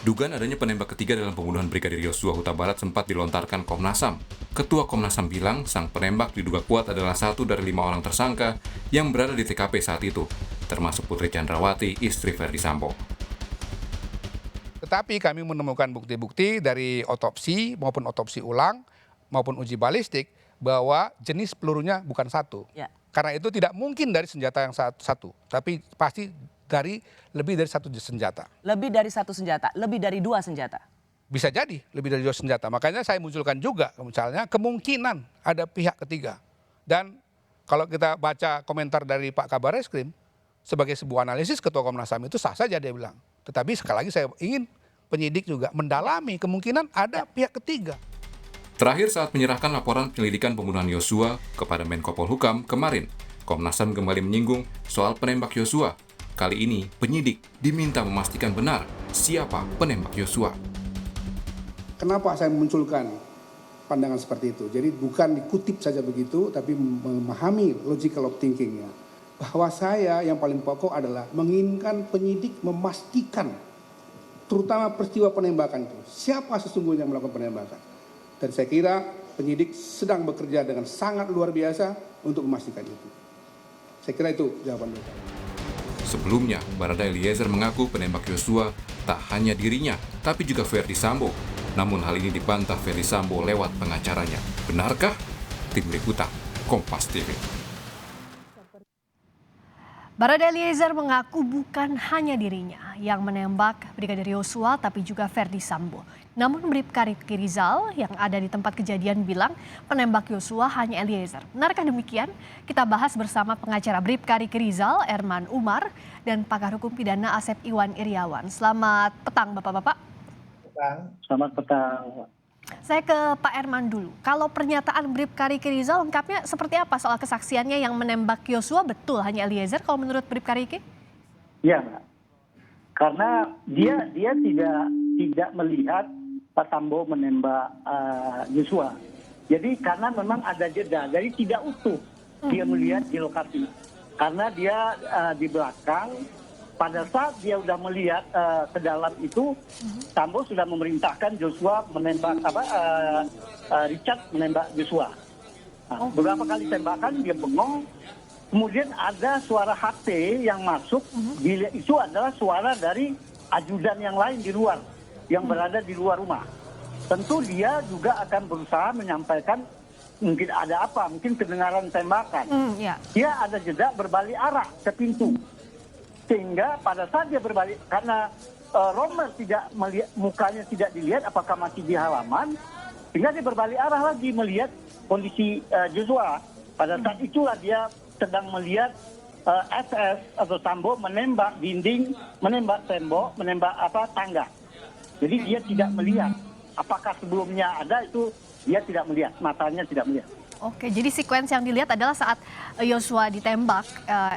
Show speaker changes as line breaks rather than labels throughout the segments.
Dugaan adanya penembak ketiga dalam pembunuhan Brigadir Yosua Huta Barat sempat dilontarkan Komnas HAM. Ketua Komnas HAM bilang sang penembak diduga kuat adalah satu dari 5 orang tersangka yang berada di TKP saat itu, termasuk Putri Chandrawati, istri Ferdy Sambo.
Tetapi kami menemukan bukti-bukti dari otopsi maupun otopsi ulang maupun uji balistik bahwa jenis pelurunya bukan satu.
Ya.
Karena itu tidak mungkin dari senjata yang satu, tapi pasti dari lebih dari satu senjata.
Lebih dari satu senjata, lebih dari 2 senjata.
Bisa jadi lebih dari 2 senjata. Makanya saya munculkan juga misalnya kemungkinan ada pihak ketiga. Dan kalau kita baca komentar dari Pak Kabar Eskrim, sebagai sebuah analisis Ketua Komnas HAM itu sah saja dia bilang. Tetapi sekali lagi saya ingin penyidik juga mendalami kemungkinan ada pihak ketiga.
Terakhir saat menyerahkan laporan penyelidikan pembunuhan Yosua kepada Menko Polhukam kemarin, Komnas HAM kembali menyinggung soal penembak Yosua. Kali ini penyidik diminta memastikan benar siapa penembak Yosua.
Kenapa saya memunculkan pandangan seperti itu? Jadi bukan dikutip saja begitu, tapi memahami logical of thinking-nya. Bahwa saya yang paling pokok adalah menginginkan penyidik memastikan, terutama peristiwa penembakan itu. Siapa sesungguhnya yang melakukan penembakan? Dan saya kira penyidik sedang bekerja dengan sangat luar biasa untuk memastikan itu. Saya kira itu jawaban mereka.
Sebelumnya, Barada Eliezer mengaku penembak Yosua tak hanya dirinya, tapi juga Ferdy Sambo. Namun hal ini dibantah Ferdy Sambo lewat pengacaranya. Benarkah? Tim Liputan, Kompas TV.
Barada Eliezer mengaku bukan hanya dirinya yang menembak Brigadir Yosua tapi juga Ferdy Sambo. Namun Bribka Riki Rizal yang ada di tempat kejadian bilang penembak Yosua hanya Eliezer. Benarkah demikian? Kita bahas bersama pengacara Bribka Riki Rizal, Erman Umar, dan pakar hukum pidana Asep Iwan Iriawan. Selamat petang Bapak-Bapak.
Selamat petang.
Saya ke Pak Erman dulu. Kalau pernyataan Bribka Riki Rizal lengkapnya seperti apa soal kesaksiannya yang menembak Yosua betul hanya Eliezer kalau menurut Bribka Riki?
Ya, karena dia tidak melihat Pak Sambo menembak Yosua. Jadi karena memang ada jeda, jadi tidak utuh dia melihat di lokasi. Karena dia di belakang. Pada saat dia sudah melihat ke dalam itu, Sambo sudah memerintahkan Joshua menembak Richard menembak Joshua. Nah, beberapa kali tembakan dia bengong. Kemudian ada suara HP yang masuk. Itu adalah suara dari ajudan yang lain di luar, yang berada di luar rumah. Tentu dia juga akan berusaha menyampaikan mungkin ada apa, mungkin kedengaran tembakan. Dia ada jeda berbalik arah ke pintu. Sehingga pada saat dia berbalik, karena Romer tidak melihat, mukanya tidak dilihat apakah masih di halaman, sehingga dia berbalik arah lagi melihat kondisi Joshua. Pada saat itulah dia sedang melihat SS atau Sambo menembak dinding, menembak tembok, menembak tangga. Jadi dia tidak melihat apakah sebelumnya ada itu, dia tidak melihat, matanya tidak melihat.
Oke, jadi sequence yang dilihat adalah saat Yosua ditembak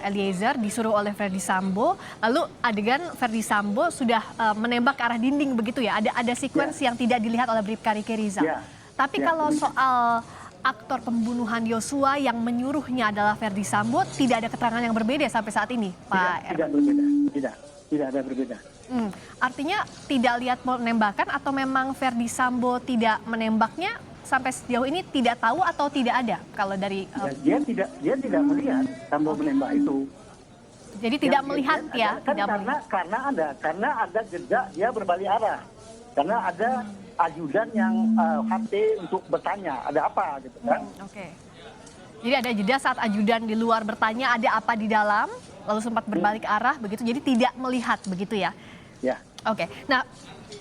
Eliezer disuruh oleh Ferdy Sambo, lalu adegan Ferdy Sambo sudah menembak ke arah dinding begitu ya. Ada sequence yang tidak dilihat oleh Bribka Riki Rizal. Tapi kalau soal aktor pembunuhan Yosua yang menyuruhnya adalah Ferdy Sambo, tidak ada keterangan yang berbeda sampai saat ini, Pak
Tidak berbeda. Tidak ada berbeda.
Artinya tidak lihat penembakan atau memang Ferdy Sambo tidak menembaknya? Sampai sejauh ini tidak tahu atau tidak ada kalau dari
dia tidak melihat Sambo menembak itu.
Jadi tidak melihat ya,
kan karena ada jeda dia berbalik arah. Karena ada ajudan yang HP untuk bertanya ada apa gitu kan.
Oke. Jadi ada jeda saat ajudan di luar bertanya ada apa di dalam, lalu sempat berbalik arah begitu. Jadi tidak melihat begitu ya.
Ya.
Oke. Nah,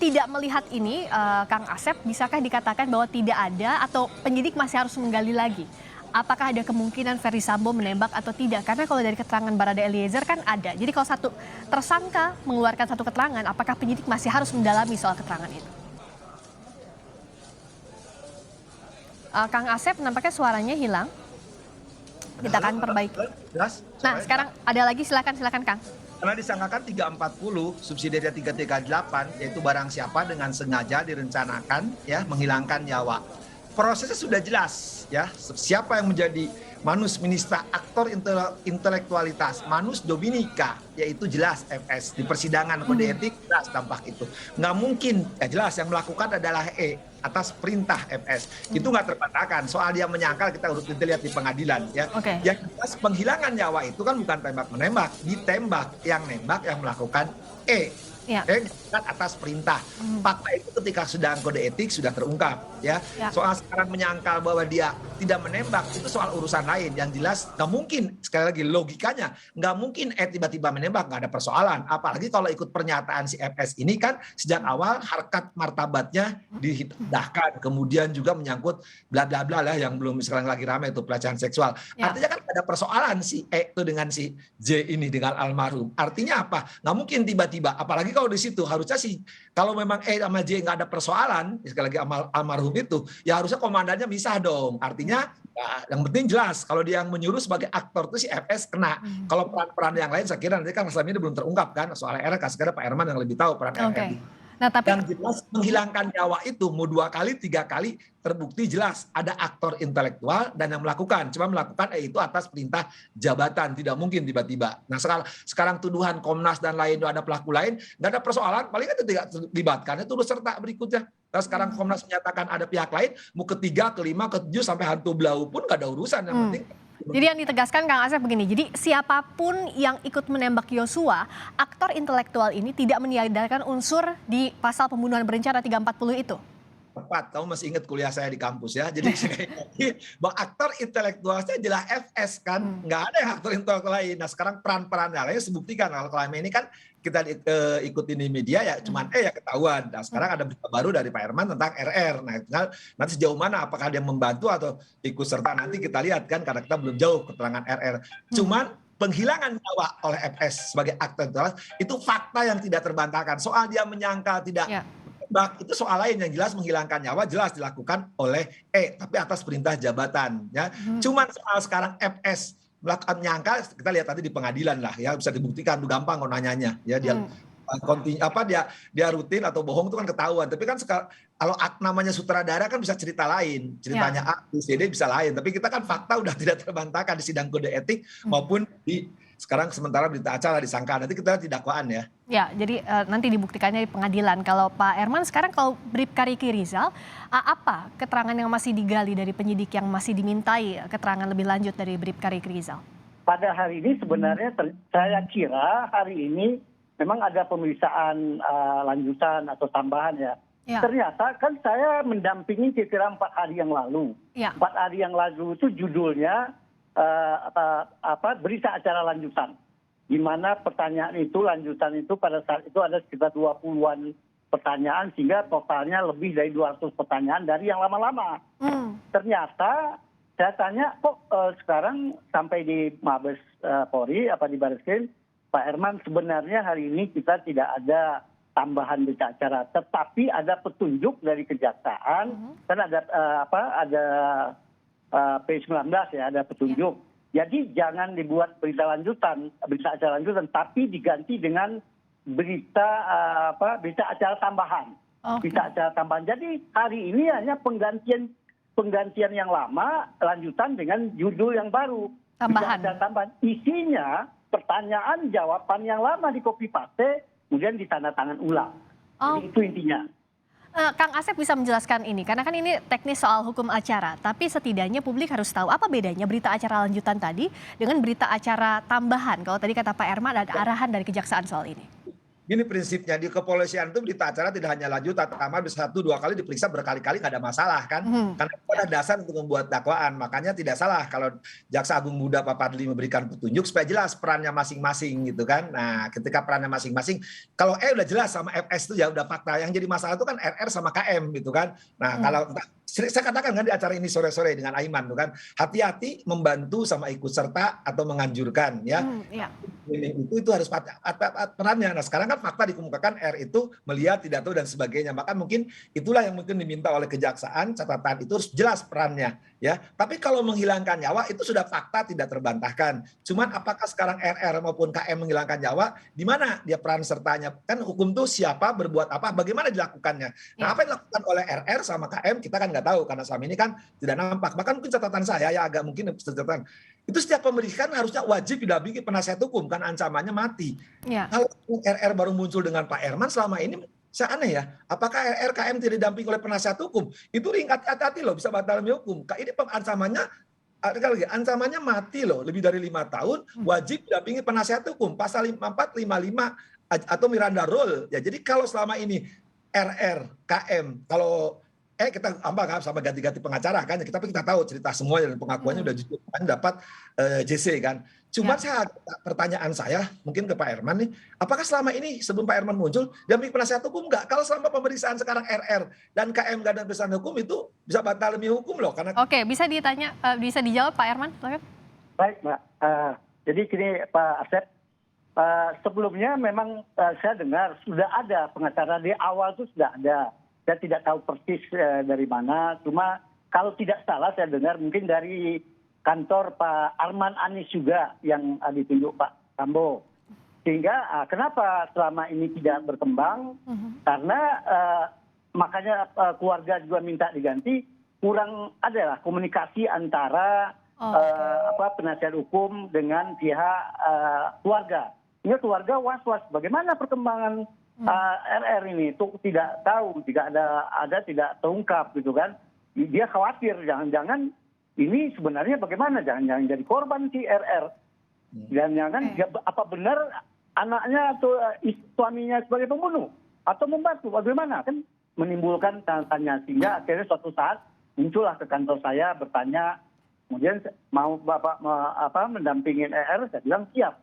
tidak melihat ini, Kang Asep, bisakah dikatakan bahwa tidak ada atau penyidik masih harus menggali lagi? Apakah ada kemungkinan Ferdy Sambo menembak atau tidak? Karena kalau dari keterangan Barada Eliezer kan ada. Jadi kalau satu tersangka mengeluarkan satu keterangan, apakah penyidik masih harus mendalami soal keterangan itu? Kang Asep, nampaknya suaranya hilang. Kita akan perbaiki. Nah, sekarang ada lagi, silakan Kang.
Karena disangkakan 340 subsidiarnya 338 yaitu barang siapa dengan sengaja direncanakan ya menghilangkan nyawa. Prosesnya sudah jelas ya, siapa yang menjadi manus minista aktor intelektualitas, manus dominica, yaitu jelas FS. Di persidangan kode etik jelas tampak itu. Nggak mungkin, ya jelas yang melakukan adalah E atas perintah FS. Itu nggak terbantahkan. Soal dia menyangkal kita harus lihat di pengadilan. Ya. Yang jelas penghilangan nyawa itu kan bukan tembak-menembak, ditembak yang nembak yang melakukan E. Atas perintah. Fakta itu ketika sedang kode etik sudah terungkap. Ya. Soal sekarang menyangkal bahwa dia tidak menembak itu soal urusan lain. Yang jelas nggak mungkin, sekali lagi logikanya nggak mungkin tiba-tiba menembak, nggak ada persoalan. Apalagi kalau ikut pernyataan si FS ini kan sejak awal harkat martabatnya dihidangkan, kemudian juga menyangkut bla bla bla lah yang belum sekarang lagi ramai itu pelecehan seksual. Artinya kan ada persoalan si E itu dengan si J ini dengan almarhum. Artinya apa? Nggak mungkin tiba-tiba, apalagi kalau di situ harusnya sih kalau memang E sama J nggak ada persoalan, sekali lagi almarhum itu, ya harusnya komandannya misah dong. Artinya ya, yang penting jelas kalau dia yang menyuruh sebagai aktor itu si FS kena. Kalau peran-peran yang lain saya kira nanti kan selama ini belum terungkap kan soal RR, sekarang Pak Herman yang lebih tahu peran RR.
Nah, tapi
yang jelas menghilangkan nyawa itu mau 2 kali 3 kali terbukti jelas ada aktor intelektual dan yang melakukan, cuma melakukan itu atas perintah jabatan, tidak mungkin tiba-tiba. Nah sekarang tuduhan Komnas dan lain ada pelaku lain nggak ada persoalan, paling kan tidak terlibatkan itu turut serta berikutnya. Nah sekarang Komnas menyatakan ada pihak lain, mau ketiga, kelima, ketujuh sampai hantu belau pun nggak ada urusan, yang penting.
Jadi yang ditegaskan Kang Asep begini, jadi siapapun yang ikut menembak Yosua, aktor intelektual ini tidak meniadakan unsur di pasal pembunuhan berencana 340 itu?
Tepat, kamu masih ingat kuliah saya di kampus ya. Jadi bahwa aktor intelektualnya jelas FS kan, nggak ada yang aktor intelektual lain. Nah sekarang peran-peran lainnya sebuktikan. Kalau ini kan kita ikutin di media ya cuman ya ketahuan. Nah sekarang ada berita baru dari Pak Herman tentang RR. Nah tinggal nanti sejauh mana apakah dia membantu atau ikut serta nanti kita lihat kan karena kita belum jauh keterangan RR. Cuman penghilangan nyawa oleh FS sebagai aktor intelektual itu fakta yang tidak terbantahkan. Soal dia menyangkal tidak itu soal lain, yang jelas menghilangkan nyawa jelas dilakukan oleh E tapi atas perintah jabatan ya. Cuman soal sekarang FS melakukan nyangka kita lihat tadi di pengadilan lah ya, bisa dibuktikan tuh gampang kok nanyanya ya dia dia rutin atau bohong itu kan ketahuan. Tapi kan kalau namanya sutradara kan bisa cerita lain, ceritanya A, B, C, D bisa lain. Tapi kita kan fakta udah tidak terbantahkan di sidang kode etik maupun di sekarang sementara berita acara disangka, nanti kita tidak dakwaan ya.
Ya, jadi nanti dibuktikannya di pengadilan. Kalau Pak Herman sekarang kalau Bribka Riki Rizal, apa keterangan yang masih digali dari penyidik yang masih dimintai keterangan lebih lanjut dari Bribka Riki Rizal?
Pada hari ini sebenarnya saya kira hari ini memang ada pemeriksaan lanjutan atau tambahan ya. Ternyata kan saya mendampingi kira-kira 4 hari yang lalu. 4 hari yang lalu itu judulnya berita acara lanjutan, di mana pertanyaan itu lanjutan itu pada saat itu ada sekitar 20-an pertanyaan sehingga totalnya lebih dari 200 pertanyaan dari yang lama-lama. Ternyata saya tanya kok sekarang sampai di Mabes Polri di Barreskrim Pak Herman sebenarnya hari ini kita tidak ada tambahan berita acara, tetapi ada petunjuk dari kejaksaan kan ada P19 ya, ada petunjuk. Jadi jangan dibuat berita acara lanjutan, tapi diganti dengan berita acara tambahan. Berita acara tambahan. Jadi hari ini hanya penggantian yang lama, lanjutan dengan judul yang baru. Tambahan. Berita acara tambahan. Isinya pertanyaan jawaban yang lama di copy paste, kemudian ditandatangan ulang. Jadi itu intinya.
Kang Asep bisa menjelaskan ini, karena kan ini teknis soal hukum acara, tapi setidaknya publik harus tahu apa bedanya berita acara lanjutan tadi dengan berita acara tambahan. Kalau tadi kata Pak Herman ada arahan dari kejaksaan soal ini.
Gini prinsipnya di kepolisian itu berita acara tidak hanya lanjutan, pertama bisa 1-2 kali diperiksa berkali-kali nggak ada masalah kan, karena itu ada dasar untuk membuat dakwaan. Makanya tidak salah kalau Jaksa Agung Muda Pak Fadli memberikan petunjuk supaya jelas perannya masing-masing gitu kan. Nah ketika perannya masing-masing, kalau udah jelas sama FS itu ya udah fakta. Yang jadi masalah itu kan RR sama KM gitu kan. Nah kalau saya katakan kan di acara ini sore-sore dengan Aiman tuh kan, hati-hati membantu sama ikut serta atau menganjurkan ya. Itu harus perannya. Nah sekarang kan fakta dikemukakan R itu melihat, tidak tahu dan sebagainya. Maka mungkin itulah yang mungkin diminta oleh kejaksaan, catatan itu harus jelas perannya ya. Tapi kalau menghilangkan nyawa itu sudah fakta tidak terbantahkan. Cuman apakah sekarang RR maupun KM menghilangkan nyawa, di mana dia peran sertanya? Kan hukum tuh siapa, berbuat apa, bagaimana dilakukannya. Nah, apa yang dilakukan oleh RR sama KM kita kan nggak tahu karena selama ini kan tidak nampak. Bahkan mungkin catatan saya ya agak mungkin catatan itu setiap pemeriksaan harusnya wajib didampingi penasihat hukum kan ancamannya mati.
Ya.
Kalau RR baru muncul dengan Pak Herman selama ini saya aneh ya. Apakah RR KM tidak didampingi oleh penasihat hukum? Itu ringkat hati-hati loh bisa batal demi hukum. Ini ancamannya lagi ancamannya mati loh, lebih dari 5 tahun wajib didampingi penasihat hukum pasal 54 55 atau Miranda Rule. Ya jadi kalau selama ini RR KM kalau kita sama ganti-ganti pengacara kan, tapi kita tahu cerita semua dan pengakuannya udah jujur kan dapat JC kan. Cuma pertanyaan saya mungkin ke Pak Herman nih, apakah selama ini sebelum Pak Herman muncul dampingi penasihat hukum enggak? Kalau selama pemeriksaan sekarang RR dan KM enggak ada pemeriksaan hukum itu bisa batal demi hukum loh karena.
Oke, bisa ditanya, bisa dijawab Pak Herman, silakan.
Baik, Mbak. Jadi gini Pak Asep, sebelumnya memang saya dengar sudah ada pengacara di awal itu sudah ada. Saya tidak tahu persis dari mana, cuma kalau tidak salah saya dengar mungkin dari kantor Pak Arman Anies juga yang ditunjuk Pak Sambo. Sehingga kenapa selama ini tidak berkembang? Karena makanya keluarga juga minta diganti, kurang adalah komunikasi antara penasihat hukum dengan pihak keluarga. Ini keluarga was-was bagaimana perkembangan RR ini itu tidak tahu, tidak ada tidak terungkap gitu kan. Dia khawatir jangan-jangan ini sebenarnya bagaimana, jangan-jangan jadi korban si RR. Dan jangan apa benar anaknya atau suaminya sebagai pembunuh atau membantu, bagaimana kan menimbulkan tanya sehingga akhirnya suatu saat muncullah ke kantor saya bertanya, kemudian mau Bapak mendampingin RR, saya bilang siap.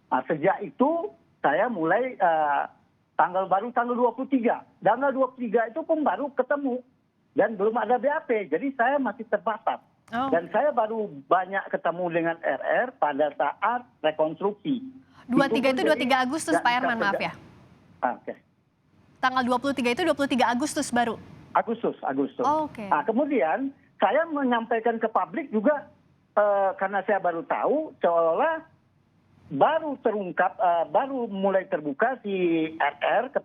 Nah, sejak itu saya mulai tanggal 23. Tanggal 23 itu pun baru ketemu dan belum ada BAP. Jadi saya masih terbatas. Dan saya baru banyak ketemu dengan RR pada saat rekonstruksi.
23 itu 23 Agustus Pak Herman, maaf ya.
Oke.
Tanggal 23 itu 23 Agustus baru.
Agustus.
Oke.
Nah, kemudian saya menyampaikan ke publik juga karena saya baru tahu seolah-olah baru terungkap, baru mulai terbuka si RR ke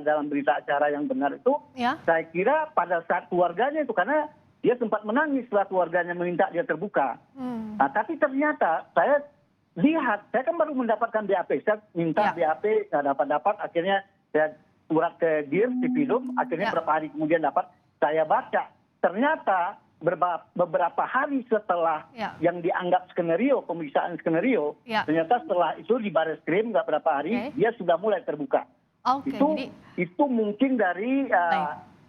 dalam berita acara yang benar itu. Ya. Saya kira pada saat keluarganya itu karena dia sempat menangis setelah keluarganya meminta dia terbuka. Nah, tapi ternyata saya lihat, saya kan baru mendapatkan BAP, saya minta BAP, nggak dapat, akhirnya saya surat ke Dir, Cipinum, akhirnya beberapa hari kemudian dapat, saya baca. Ternyata beberapa hari setelah yang dianggap skenario, pemeriksaan skenario, ternyata setelah itu di Bareskrim nggak berapa hari, dia sudah mulai terbuka. Itu mungkin dari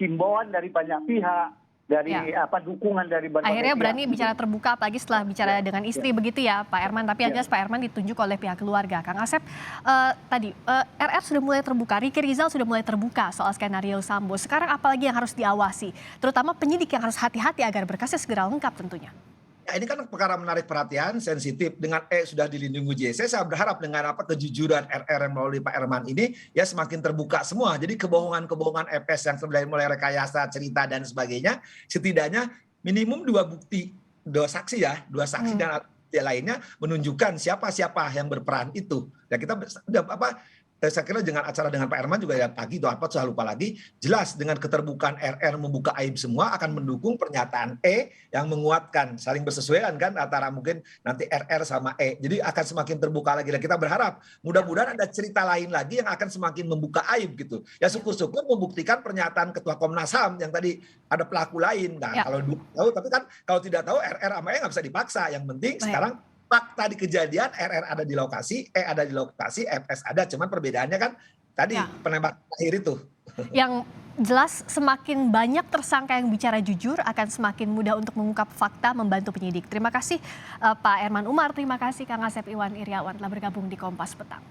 himbauan dari banyak pihak, dari dukungan dari berbagai
akhirnya
pihak.
berani bicara terbuka, apalagi setelah bicara dengan istri begitu ya Pak Herman. Tapi yang jelas Pak Herman ditunjuk oleh pihak keluarga. Kang Asep, tadi RR sudah mulai terbuka, Ricky Rizal sudah mulai terbuka soal skenario Sambo. Sekarang apalagi yang harus diawasi? Terutama penyidik yang harus hati-hati agar berkasnya segera lengkap tentunya.
Ya, ini kan perkara menarik perhatian, sensitif. Dengan sudah dilindungi JC, saya berharap dengan kejujuran RR melalui Pak Herman ini ya semakin terbuka semua. Jadi kebohongan-kebohongan FS yang sebenarnya mulai rekayasa, cerita dan sebagainya, setidaknya minimum 2 bukti, 2 saksi dan lainnya menunjukkan siapa-siapa yang berperan itu. Ya kita saya kira dengan acara dengan Pak Herman juga ya pagi itu saya lupa lagi, jelas dengan keterbukaan RR membuka aib semua akan mendukung pernyataan yang menguatkan, saling bersesuaian kan antara mungkin nanti RR sama jadi akan semakin terbuka lagi dan kita berharap mudah-mudahan ada cerita lain lagi yang akan semakin membuka aib gitu ya, syukur-syukur membuktikan pernyataan Ketua Komnas HAM yang tadi ada pelaku lain. Nah kalau tahu, tapi kan kalau tidak tahu RR sama nggak bisa dipaksa, yang penting sekarang fakta di kejadian RR ada di lokasi, ada di lokasi, FS ada, cuman perbedaannya kan tadi penembak akhir itu.
Yang jelas semakin banyak tersangka yang bicara jujur akan semakin mudah untuk mengungkap fakta, membantu penyidik. Terima kasih Pak Herman Umar, terima kasih Kang Asep Iwan Iriawan telah bergabung di Kompas Petang.